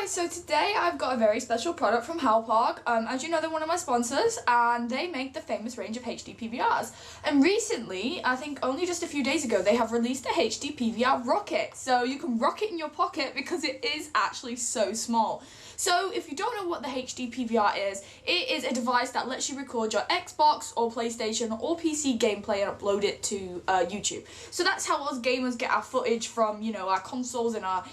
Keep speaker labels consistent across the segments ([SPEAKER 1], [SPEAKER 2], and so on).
[SPEAKER 1] guys, so today I've got a very special product from Halpark. As you know, they're one of my sponsors and they make the famous range of HD PVRs. And recently, I think only just a few days ago, they have released a HD PVR rocket. So you can rock it in your pocket because it is actually so small. So if you don't know what the HD PVR is, it is a device that lets you record your Xbox or PlayStation or PC gameplay and upload it to YouTube. So that's how us gamers get our footage from, you know, our consoles in our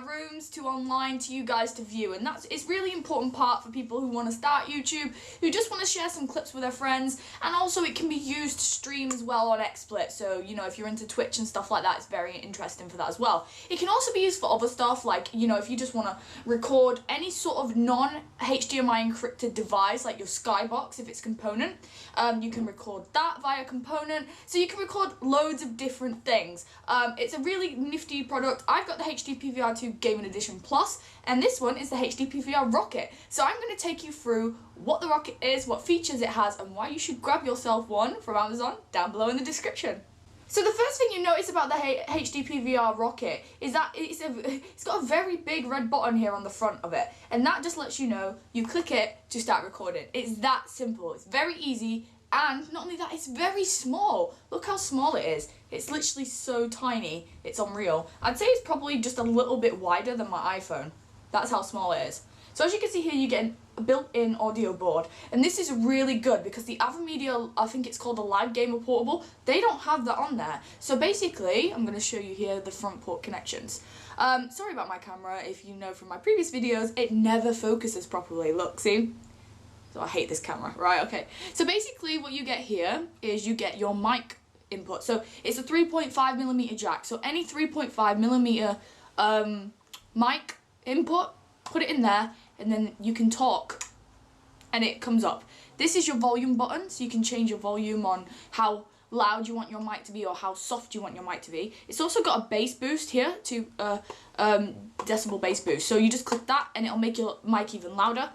[SPEAKER 1] rooms to online to you guys to view. And it's really important part for people who want to start YouTube, who just want to share some clips with their friends, and also it can be used to stream as well on XSplit. So, you know, if you're into Twitch and stuff like that, it's very interesting for that as well. It can also be used for other stuff, like, you know, if you just want to record any sort of non-HDMI encrypted device, like your Skybox, if it's component, you can record that via component. So you can record loads of different things. It's a really nifty product. I've got the HD PVR 2 Gaming Edition Plus, and this one is the HD PVR Rocket. So I'm going to take you through what the Rocket is, what features it has, and why you should grab yourself one from Amazon down below in the description. So the first thing you notice about the HD PVR Rocket is that it's got a very big red button here on the front of it, and that just lets you know you click it to start recording. It's that simple. It's very easy, and not only that, it's very small. Look how small it is. It's literally so tiny, it's unreal. I'd say it's probably just a little bit wider than my iPhone. That's how small it is. So as you can see here, you get a built-in audio board, and this is really good because the AverMedia, I think it's called a Live Gamer Portable, they don't have that on there. So basically, I'm going to show you here the front port connections. Sorry about my camera. If you know from my previous videos, it never focuses properly. Look, see? So I hate this camera. Right, okay. So basically what you get here is you get your mic input. So it's a 3.5mm jack. So any 3.5mm mic input, put it in there, and then you can talk and it comes up. This is your volume button, so you can change your volume on how loud you want your mic to be or how soft you want your mic to be. It's also got a bass boost here, to decibel bass boost. So you just click that and it'll make your mic even louder.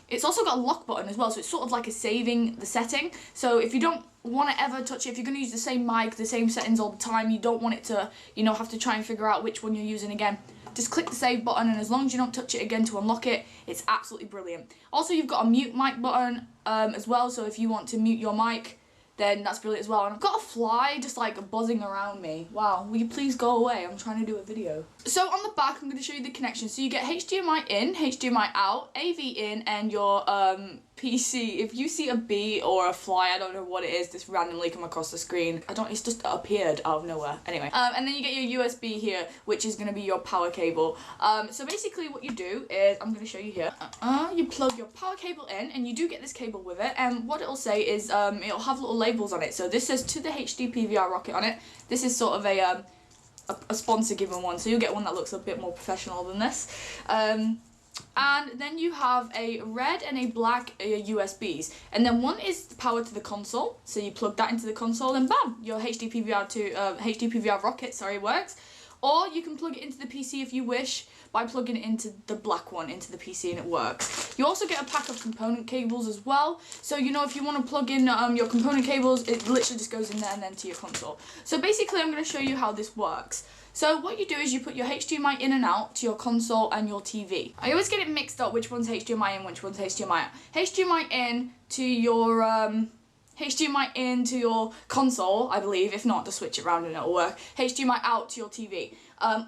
[SPEAKER 1] It's also got a lock button as well, so it's sort of like a saving the setting. So if you don't want to ever touch it, if you're going to use the same mic, the same settings all the time, you don't want it to, you know, have to try and figure out which one you're using again, just click the save button, and as long as you don't touch it again to unlock it, it's absolutely brilliant. Also, you've got a mute mic button as well, so if you want to mute your mic, then that's brilliant as well. And I've got a fly just like buzzing around me. Wow, will you please go away? I'm trying to do a video. So on the back, I'm going to show you the connection. So you get HDMI in, HDMI out, AV in, and your PC. If you see a bee or a fly, I don't know what it is, just randomly come across the screen. It's just appeared out of nowhere. Anyway, and then you get your USB here, which is going to be your power cable. So basically what you do is, I'm going to show you here. You plug your power cable in, and you do get this cable with it, and what it'll say is, it'll have little labels on it. So this says to the HD PVR Rocket on it. This is sort of a sponsor given one, so you'll get one that looks a bit more professional than this. And then you have a red and a black USBs, and then one is the power to the console, so you plug that into the console and bam, your HD PVR Rocket works. Or you can plug it into the PC if you wish by plugging it into the black one into the PC, and it works. You also get a pack of component cables as well. So, you know, if you want to plug in your component cables, it literally just goes in there and then to your console. So basically, I'm going to show you how this works. So what you do is you put your HDMI in and out to your console and your TV. I always get it mixed up which one's HDMI in, which one's HDMI out. HDMI in to your HDMI into your console, I believe. If not, just switch it around and it'll work. HDMI out to your TV.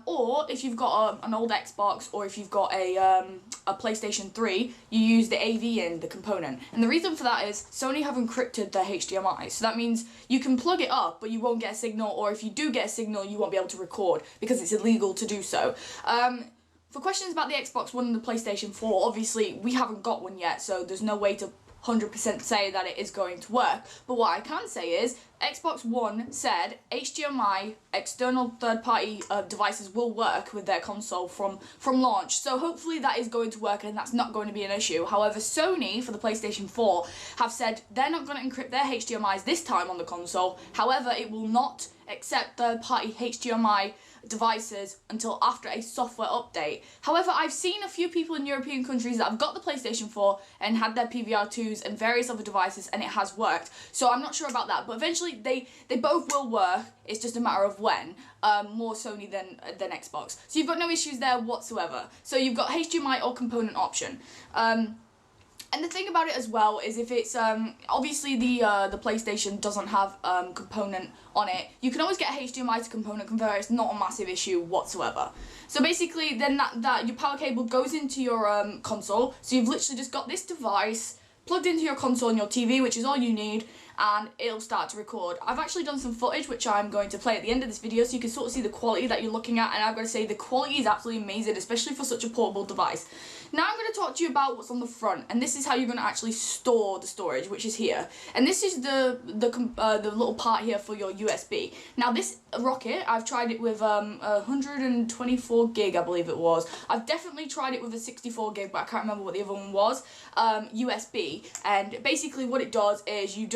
[SPEAKER 1] Or if you've got an old Xbox, or if you've got a PlayStation 3, you use the AV in, the component. And the reason for that is Sony have encrypted their HDMI. So that means you can plug it up, but you won't get a signal, or if you do get a signal, you won't be able to record because it's illegal to do so. For questions about the Xbox One and the PlayStation 4, obviously we haven't got one yet, so there's no way to 100% say that it is going to work. But what I can say is Xbox One said HDMI external third-party devices will work with their console from launch, so hopefully that is going to work and that's not going to be an issue. However, Sony for the PlayStation 4 have said they're not going to encrypt their HDMIs this time on the console. However, it will not accept third-party HDMI devices until after a software update. However, I've seen a few people in European countries that have got the PlayStation 4 and had their PVR2s and various other devices, and it has worked. So I'm not sure about that, but eventually they both will work. It's just a matter of when. More Sony than Xbox. So you've got no issues there whatsoever. So you've got HDMI or component option. And the thing about it as well is if it's obviously the PlayStation doesn't have component on it, you can always get a HDMI to component converter. It's not a massive issue whatsoever. So basically, then that your power cable goes into your console. So you've literally just got this device plugged into your console and your TV, which is all you need, and it'll start to record. I've actually done some footage which I'm going to play at the end of this video so you can sort of see the quality that you're looking at, and I've got to say the quality is absolutely amazing, especially for such a portable device. Now I'm going to talk to you about what's on the front, and this is how you're going to actually store the storage, which is here. And this is the little part here for your USB. Now this rocket, I've tried it with 124 gig, I believe it was. I've definitely tried it with a 64 gig, but I can't remember what the other one was. USB, and basically what it does is you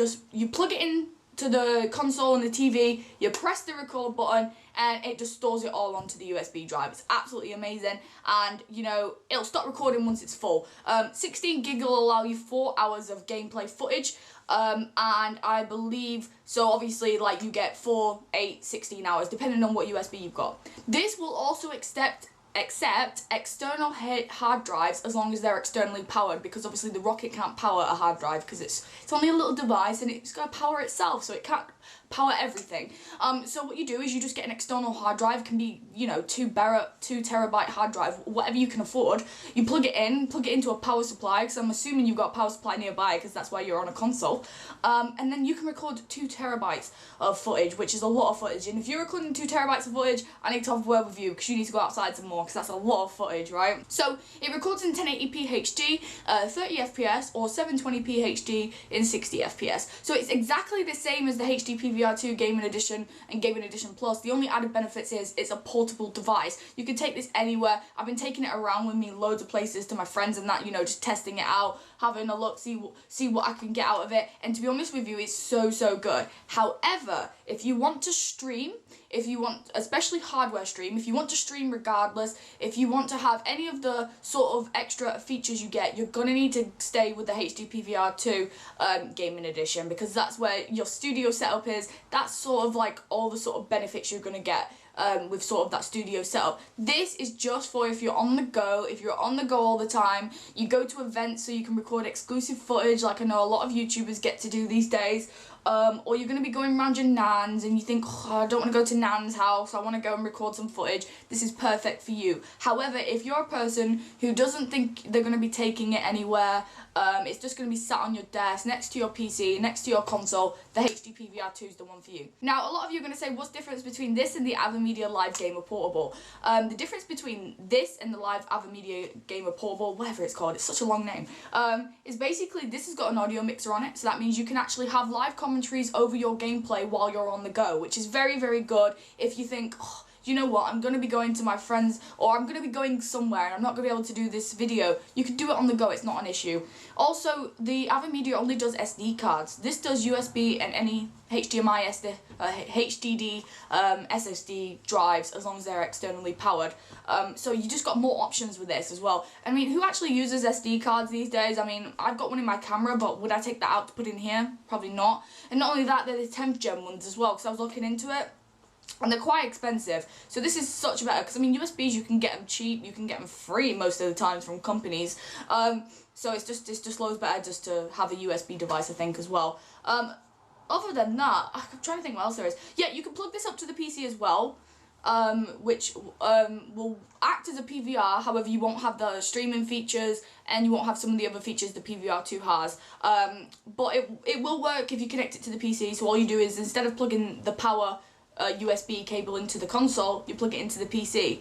[SPEAKER 1] plug it in to the console and the TV, you press the record button, and it just stores it all onto the USB drive. It's absolutely amazing, and you know, it'll stop recording once it's full. 16 gig will allow you 4 hours of gameplay footage, and I believe, so obviously like you get 4, 8, 16 hours depending on what USB you've got. This will also accept external hard drives as long as they're externally powered, because obviously the rocket can't power a hard drive because it's only a little device and it's got to power itself, so it can't power everything. So what you do is you just get an external hard drive. It can be, you know, 2 terabyte hard drive, whatever you can afford. You plug it into a power supply, because I'm assuming you've got a power supply nearby because that's why you're on a console, and then you can record 2 terabytes of footage, which is a lot of footage. And if you're recording 2 terabytes of footage, I need to have a word with you because you need to go outside some more, because that's a lot of footage, right? So it records in 1080p HD, 30 FPS, or 720p HD in 60 FPS. So it's exactly the same as the HD PVR2 Gaming Edition and Gaming Edition Plus. The only added benefits is it's a portable device. You can take this anywhere. I've been taking it around with me loads of places to my friends and that, you know, just testing it out, having a look, see what I can get out of it. And to be honest with you, it's so good. However, if you want to stream, if you want, especially hardware stream, if you want to stream regardless, if you want to have any of the sort of extra features you get, you're going to need to stay with the HD PVR2 Gaming Edition, because that's where your studio setup is. That's sort of like all the sort of benefits you're going to get with sort of that studio setup. This is just for if you're on the go, all the time, you go to events so you can record exclusive footage like I know a lot of YouTubers get to do these days, or you're going to be going around your nan's and you think, oh, I don't want to go to nan's house, I want to go and record some footage. This is perfect for you. However, if you're a person who doesn't think they're going to be taking it anywhere, it's just going to be sat on your desk, next to your PC, next to your console, the HD PVR2 is the one for you. Now, a lot of you are going to say, what's the difference between this and the AVerMedia Live Gamer Portable? The difference between this and the Live AVerMedia Gamer Portable, whatever it's called, it's such a long name, is basically this has got an audio mixer on it, so that means you can actually have live commentaries over your gameplay while you're on the go, which is very good if you think, oh, you know what, I'm going to be going to my friends, or I'm going to be going somewhere and I'm not going to be able to do this video. You can do it on the go, it's not an issue. Also, the AVerMedia only does SD cards. This does USB and any HDMI, HDD, SSD drives, as long as they're externally powered. So you just got more options with this as well. I mean, who actually uses SD cards these days? I mean, I've got one in my camera, but would I take that out to put in here? Probably not. And not only that, they're the 10th gen ones as well, because I was looking into it. And they're quite expensive, so this is such better, because I mean USBs you can get them cheap, you can get them free most of the times from companies, so it's just loads better just to have a USB device, I think, as well. Other than that, I'm trying to think what else there is. Yeah, you can plug this up to the PC as well, which will act as a PVR, however you won't have the streaming features and you won't have some of the other features the PVR2 has, but it will work if you connect it to the PC. So all you do is, instead of plugging the power USB cable into the console, you plug it into the PC.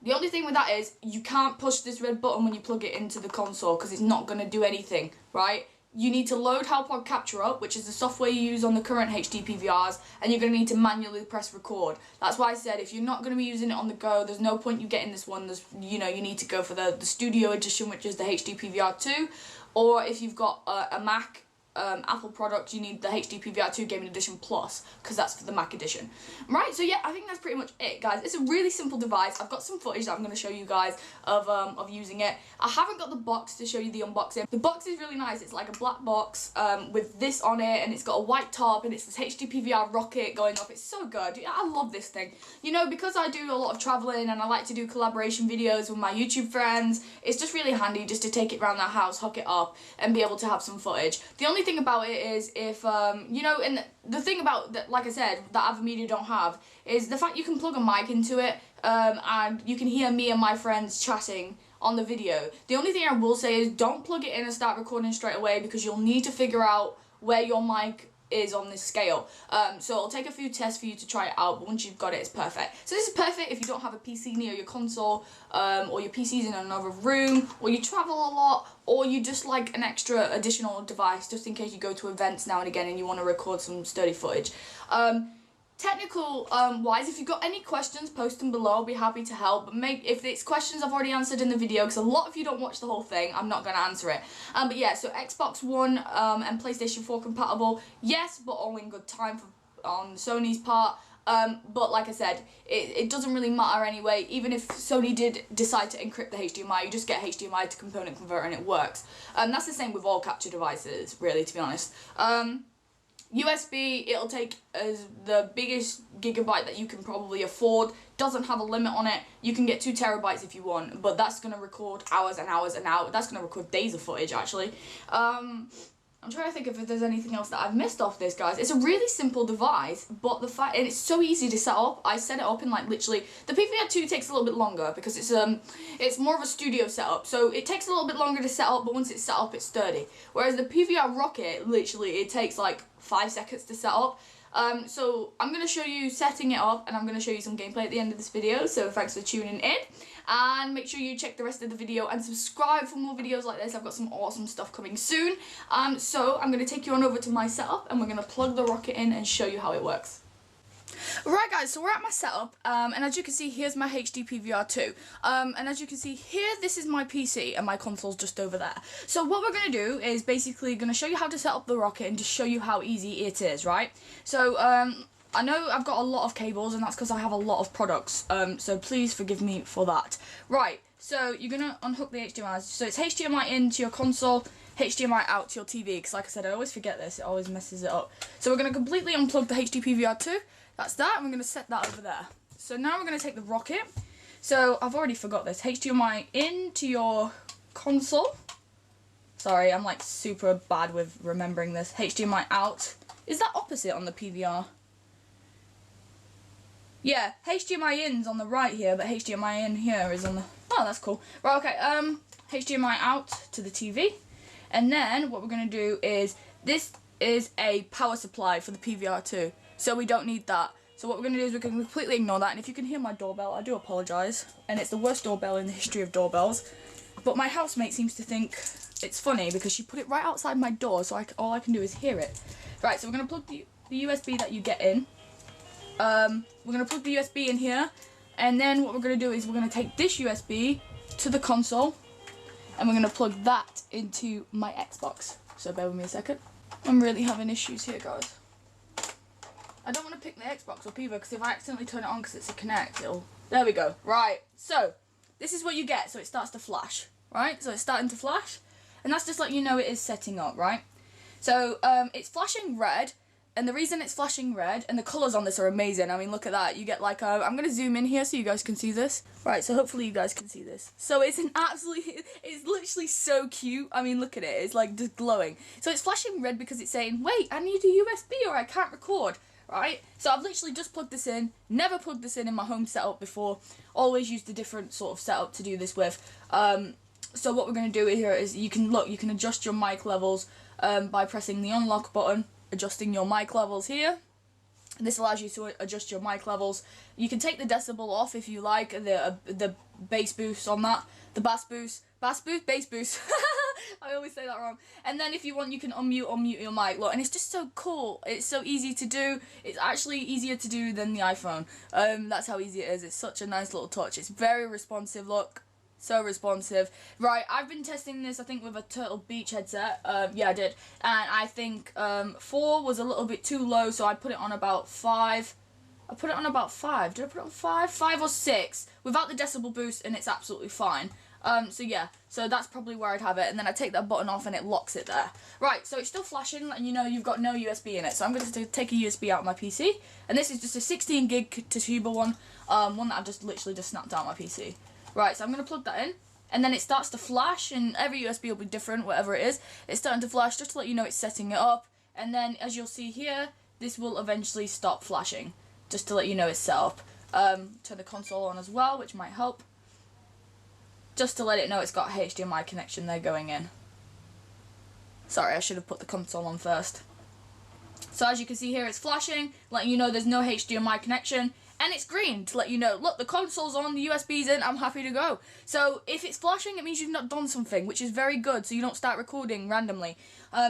[SPEAKER 1] The only thing with that is you can't push this red button when you plug it into the console, because it's not going to do anything, right? You need to load HALPOG Capture up, which is the software you use on the current HD PVRs, and you're going to need to manually press record. That's why I said if you're not going to be using it on the go, there's no point you getting this one. There's, you know, you need to go for the studio edition, which is the HD PVR2, or if you've got a Mac, Apple product, you need the HD PVR 2 Gaming Edition Plus, because that's for the Mac edition. Right, so yeah, I think that's pretty much it, guys. It's a really simple device. I've got some footage that I'm going to show you guys of using it. I haven't got the box to show you the unboxing. The box is really nice. It's like a black box with this on it, and it's got a white top, and it's this HD PVR rocket going up. It's so good. I love this thing. You know, because I do a lot of traveling and I like to do collaboration videos with my YouTube friends, it's just really handy just to take it around the house, hook it up, and be able to have some footage. The only thing about it is if you know, and the thing about that, like I said, that other media don't have, is the fact you can plug a mic into it and you can hear me and my friends chatting on the video. The only thing I will say is don't plug it in and start recording straight away, because you'll need to figure out where your mic is on this scale. So it'll take a few tests for you to try it out, but once you've got it, it's perfect. So this is perfect if you don't have a PC near your console, or your PC's in another room, or you travel a lot, or you just like an extra additional device just in case you go to events now and again and you want to record some sturdy footage. Technical wise, if you've got any questions, post them below. I'll be happy to help. But if it's questions I've already answered in the video, because a lot of you don't watch the whole thing, I'm not going to answer it. But yeah, so Xbox One and PlayStation 4 compatible, yes, but all in good time on Sony's part. But like I said, it doesn't really matter anyway. Even if Sony did decide to encrypt the HDMI, you just get HDMI to component converter and it works. That's the same with all capture devices, really, to be honest. USB, it'll take the biggest gigabyte that you can probably afford. Doesn't have a limit on it. You can get 2 terabytes if you want, but that's going to record hours and hours and hours. That's going to record days of footage, actually. I'm trying to think if there's anything else that I've missed off this, guys. It's a really simple device, but and it's so easy to set up. I set it up in like literally, the PVR 2 takes a little bit longer because it's more of a studio setup, so it takes a little bit longer to set up, but once it's set up, it's sturdy. Whereas the PVR Rocket, literally, it takes like 5 seconds to set up. So I'm going to show you setting it up, and I'm going to show you some gameplay at the end of this video, so thanks for tuning in. And make sure you check the rest of the video and subscribe for more videos like this. I've got some awesome stuff coming soon. So I'm going to take you on over to my setup, and we're going to plug the Rocket in and show you how it works. Right, guys, so we're at my setup, and as you can see, here's my HD PVR 2, and as you can see here, this is my PC, and my console's just over there. So what we're going to do is basically going to show you how to set up the Rocket and just show you how easy it is, right? So, I know I've got a lot of cables, and that's because I have a lot of products, so please forgive me for that. Right, so you're going to unhook the HDMI, so it's HDMI into your console, HDMI out to your TV, because like I said, I always forget this, it always messes it up. So we're going to completely unplug the HD PVR 2, that's that, and we're going to set that over there. So now we're going to take the Rocket, so I've already forgot this, HDMI into your console, sorry, I'm like super bad with remembering this, HDMI out, is that opposite on the PVR? Yeah, HDMI in's on the right here, but HDMI in here is on the... Oh, that's cool. Right, okay, HDMI out to the TV. And then what we're going to do is... This is a power supply for the PVR 2, so we don't need that. So what we're going to do is we're going to completely ignore that. And if you can hear my doorbell, I do apologise. And it's the worst doorbell in the history of doorbells. But my housemate seems to think it's funny because she put it right outside my door, so all I can do is hear it. Right, so we're going to plug the USB that you get in. We're going to plug the USB in here, and then what we're going to do is we're going to take this USB to the console, and we're going to plug that into my Xbox. So bear with me a second. I'm really having issues here, guys. I don't want to pick the Xbox up either, because if I accidentally turn it on because it's a Kinect, it'll... There we go. Right, so this is what you get. So it starts to flash, right? So it's starting to flash, and that's just like you know it is setting up, right? So it's flashing red. And the reason it's flashing red, and the colours on this are amazing, I mean look at that, you get like I'm going to zoom in here so you guys can see this. Right, so hopefully you guys can see this. So it's it's literally so cute, I mean look at it, it's like just glowing. So it's flashing red because it's saying, wait, I need a USB or I can't record, right? So I've literally just plugged this in, never plugged this in my home setup before, always used a different sort of setup to do this with. So what we're going to do here is you can adjust your mic levels by pressing the unlock button. Adjusting your mic levels here. This allows you to adjust your mic levels. You can take the decibel off if you like, the bass boost on that, the bass boost, bass boost. I always say that wrong. And then if you want, you can unmute your mic. Look, and it's just so cool. It's so easy to do. It's actually easier to do than the iPhone. That's how easy it is. It's such a nice little touch. It's very responsive. Look, So responsive. Right, I've been testing this, I think, with a Turtle Beach headset. Yeah, I did. And I think 4 was a little bit too low, so I put it on about 5. I put it on about 5. Did I put it on 5? 5 or 6. Without the decibel boost, and it's absolutely fine. So yeah, so that's probably where I'd have it. And then I take that button off and it locks it there. Right, so it's still flashing, and you know you've got no USB in it. So I'm going to take a USB out of my PC. And this is just a 16 gig Toshiba one. One that I've just literally snapped out of my PC. Right, so I'm going to plug that in, and then it starts to flash, and every USB will be different, whatever it is. It's starting to flash just to let you know it's setting it up, and then as you'll see here, this will eventually stop flashing, just to let you know it's set up. Turn the console on as well, which might help, just to let it know it's got a HDMI connection there going in. Sorry, I should have put the console on first. So as you can see here, it's flashing, letting you know there's no HDMI connection. And it's green to let you know, look, the console's on, the USB's in, I'm happy to go. So if it's flashing, it means you've not done something, which is very good, so you don't start recording randomly.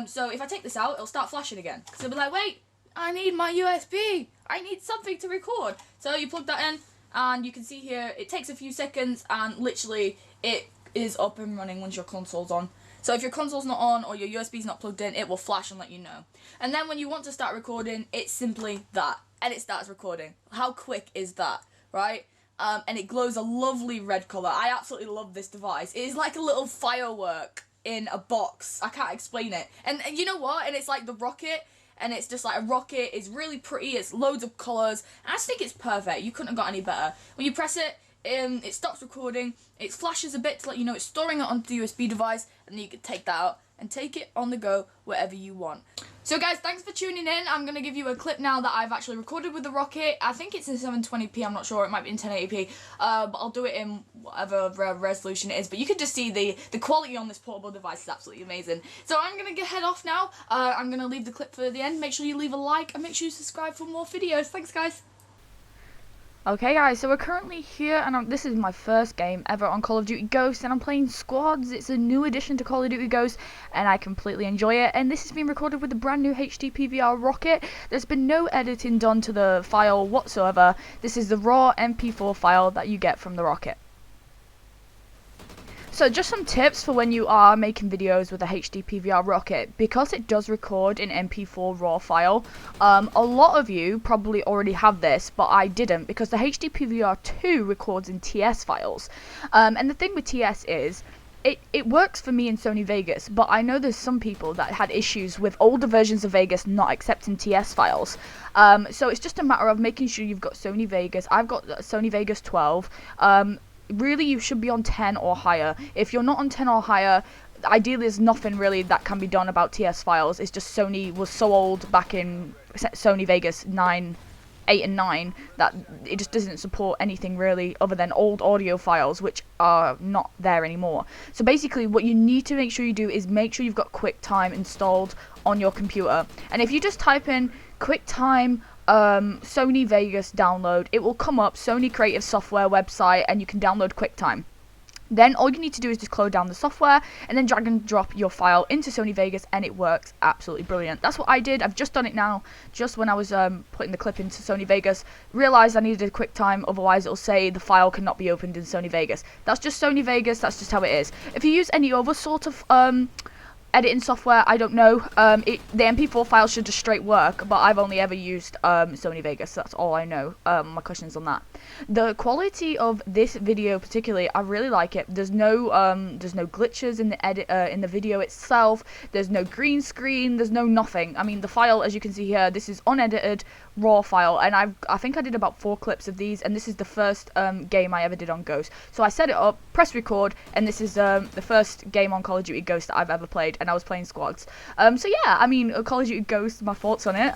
[SPEAKER 1] So if I take this out, it'll start flashing again. So it'll be like, wait, I need my USB. I need something to record. So you plug that in, and you can see here, it takes a few seconds, and literally it is up and running once your console's on. So if your console's not on or your USB's not plugged in, it will flash and let you know. And then when you want to start recording, it's simply that. And it starts recording. How quick is that, right? And it glows a lovely red colour. I absolutely love this device. It is like a little firework in a box. I can't explain it. And you know what? And it's like the rocket, and it's just like a rocket. It's really pretty. It's loads of colours. I just think it's perfect. You couldn't have got any better. When you press it, it stops recording. It flashes a bit to let you know it's storing it onto the USB device, and then you can take that out and take it on the go wherever you want. So guys, thanks for tuning in. I'm going to give you a clip now that I've actually recorded with the Rocket. I think it's in 720p, I'm not sure, it might be in 1080p, but I'll do it in whatever resolution it is. But you can just see the quality on this portable device is absolutely amazing. So I'm going to head off now. I'm going to leave the clip for the end. Make sure you leave a like and make sure you subscribe for more videos. Thanks guys. Okay guys, so we're currently here, and this is my first game ever on Call of Duty Ghosts, and I'm playing Squads. It's a new addition to Call of Duty Ghosts, and I completely enjoy it. And this has been recorded with the brand new HD PVR Rocket. There's been no editing done to the file whatsoever. This is the raw MP4 file that you get from the Rocket. So just some tips for when you are making videos with a HD PVR Rocket. Because it does record in MP4 raw file, a lot of you probably already have this, but I didn't, because the HD PVR 2 records in TS files. And the thing with TS is, it works for me in Sony Vegas, but I know there's some people that had issues with older versions of Vegas not accepting TS files. So it's just a matter of making sure you've got Sony Vegas. I've got Sony Vegas 12. Really, you should be on 10 or higher. If you're not on 10 or higher, ideally there's nothing really that can be done about TS files. It's just Sony was so old back in Sony Vegas 8 and 9 that it just doesn't support anything really other than old audio files, which are not there anymore. So basically what you need to make sure you do is make sure you've got QuickTime installed on your computer. And if you just type in QuickTime Sony Vegas download, it will come up Sony Creative Software website, and you can download QuickTime. Then all you need to do is just close down the software and then drag and drop your file into Sony Vegas, and it works absolutely brilliant. That's what I did. I've just done it now, just when I was putting the clip into Sony Vegas. Realised I needed a QuickTime, otherwise it'll say the file cannot be opened in Sony Vegas. That's just Sony Vegas, that's just how it is. If you use any other sort of editing software, I don't know, the MP4 file should just straight work, but I've only ever used Sony Vegas, so that's all I know. My questions on that. The quality of this video particularly, I really like it. There's no glitches in the edit in the video itself. There's no green screen, there's no nothing. I mean, the file, as you can see here, this is unedited raw file, and I think I did about 4 clips of these, and this is the first game I ever did on Ghost. So I set it up, press record, and this is the first game on Call of Duty Ghost that I've ever played, and I was playing Squads. So yeah, I mean, Call of Duty Ghost, my thoughts on it.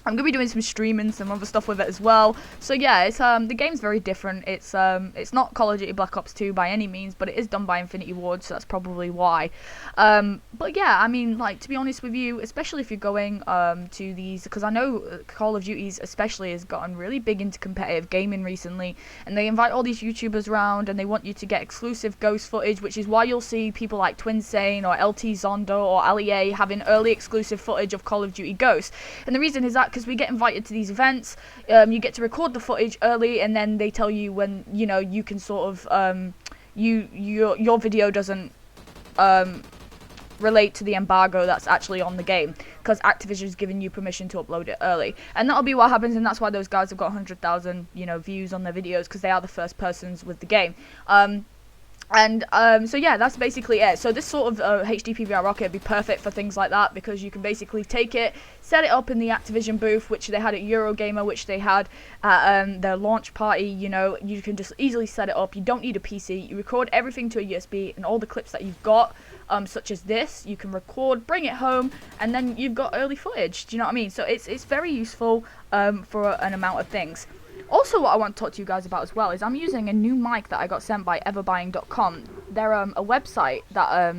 [SPEAKER 1] I'm gonna be doing some streaming, some other stuff with it as well. So yeah, it's the game's very different. It's not Call of Duty Black Ops 2 by any means, but it is done by Infinity Ward, so that's probably why. But yeah, I mean, like, to be honest with you, especially if you're going to these, because I know Call of Duty's especially has gotten really big into competitive gaming recently, and they invite all these YouTubers around, and they want you to get exclusive Ghost footage, which is why you'll see people like Twinsane or LT Zondo or Allier having early exclusive footage of Call of Duty Ghost. And the reason is that because we get invited to these events, you get to record the footage early, and then they tell you when, you know, you can sort of
[SPEAKER 2] your video doesn't relate to the embargo that's actually on the game, because Activision's giving you permission to upload it early, and that'll be what happens, and that's why those guys have got 100,000 views on their videos, because they are the first persons with the game. So yeah, that's basically it. So this sort of HD PVR rocket would be perfect for things like that, because you can basically take it, set it up in the Activision booth, which they had at Eurogamer, which they had at their launch party. You can just easily set it up. You don't need a PC. You record everything to a USB, and all the clips that you've got, such as this, you can record, bring it home, and then you've got early footage. Do you know what I mean? So it's very useful for an amount of things. Also, what I want to talk to you guys about as well is I'm using a new mic that I got sent by everbuying.com. They're a website that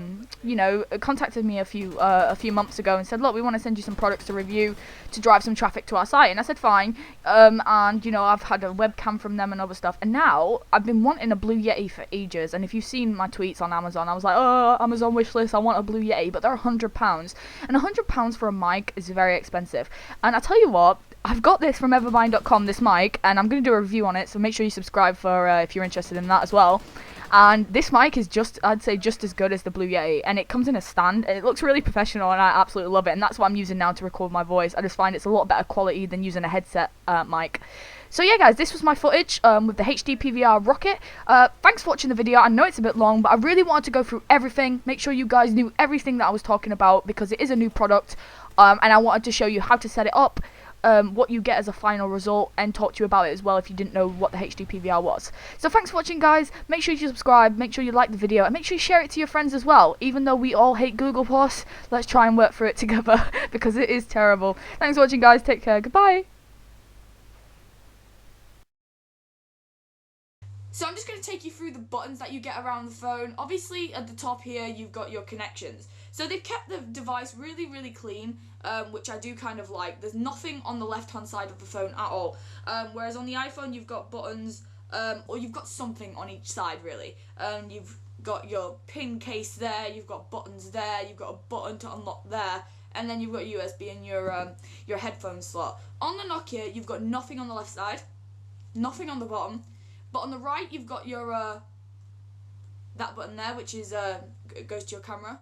[SPEAKER 2] contacted me a few months ago and said, look, we want to send you some products to review to drive some traffic to our site. And I said, fine. And I've had a webcam from them and other stuff. And now I've been wanting a Blue Yeti for ages. And if you've seen my tweets on Amazon, I was like, oh, Amazon wishlist, I want a Blue Yeti, but they're £100. And £100 for a mic is very expensive. And I tell you what, I've got this from everbuying.com, this mic, and I'm going to do a review on it, so make sure you subscribe for if you're interested in that as well. And this mic is I'd say just as good as the Blue Yeti, and it comes in a stand, and it looks really professional, and I absolutely love it, and that's what I'm using now to record my voice. I just find it's a lot better quality than using a headset mic. So yeah, guys, this was my footage with the HD PVR rocket. Thanks for watching the video. I know it's a bit long, but I really wanted to go through everything, make sure you guys knew everything that I was talking about, because it is a new product, and I wanted to show you how to set it up, what you get as a final result, and talk to you about it as well if you didn't know what the HD PVR was. So thanks for watching, guys. Make sure you subscribe, make sure you like the video, and make sure you share it to your friends as well. Even though we all hate Google+, let's try and work through it together, because it is terrible. Thanks for watching, guys. Take care. Goodbye.
[SPEAKER 1] So I'm just going to take you through the buttons that you get around the phone. Obviously, at the top here, you've got your connections. So they've kept the device really, really clean, which I do kind of like. There's nothing on the left-hand side of the phone at all. Whereas on the iPhone, you've got buttons, or you've got something on each side, really. You've got your pin case there, you've got buttons there, you've got a button to unlock there, and then you've got USB in your headphone slot. On the Nokia, you've got nothing on the left side, nothing on the bottom. But on the right, you've got your that button there, which is goes to your camera.